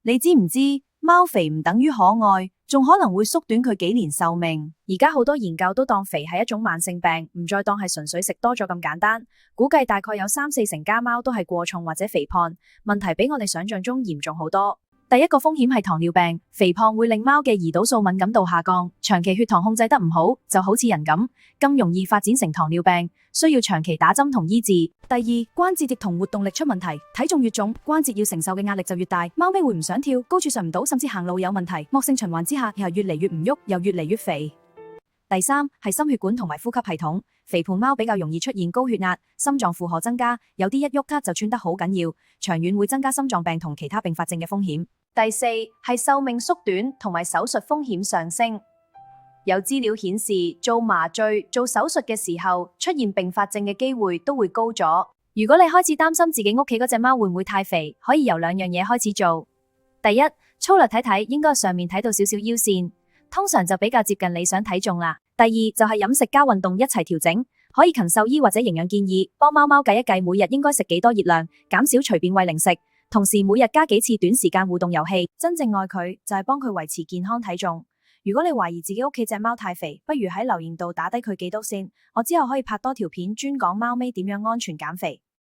你知唔知貓肥唔等於可愛，仲可能會縮短佢幾年壽命。而家好多研究都當肥係一種慢性病，唔再當係純粹食多咗咁簡單。估計大概有3-4成家貓都係過重或者肥胖，問題比我哋想象中嚴重好多。第一個風險係糖尿病，肥胖會令貓嘅胰島素敏感度下降，長期血糖控制得唔好，就好似人咁，更容易發展成糖尿病，需要長期打針同醫治。第二，關節液同活動力出問題，體重越重，關節要承受嘅壓力就越大，貓咪會唔想跳，高處上唔到，甚至行路有問題，惡性循環之下，又越嚟越唔喐，又越嚟越肥。第三係心血管同埋呼吸系統，肥胖貓比較容易出現高血壓、心臟負荷增加，有啲一喐卡就穿得好緊要，長遠會增加心臟病同其他併發症嘅風險。第四係壽命縮短同埋手術風險上升。有資料顯示，做麻醉、做手術嘅時候出現併發症嘅機會都會高咗。如果你開始擔心自己屋企嗰隻貓會唔會太肥，可以由2樣嘢開始做。第一，粗略睇睇，應該上面睇到少少腰線，通常就比較接近理想體重啦。第二就係飲食加運動一齊調整，可以勤獸醫或者營養建議，幫貓貓計一計每日應該食幾多熱量，減少隨便餵零食。同時每日加幾次短時間互動遊戲，真正愛佢就係幫佢維持健康體重。如果你懷疑自己屋企隻貓太肥，不如喺留言度打低佢幾多先，我之後可以拍多條片專講貓咪點樣安全減肥。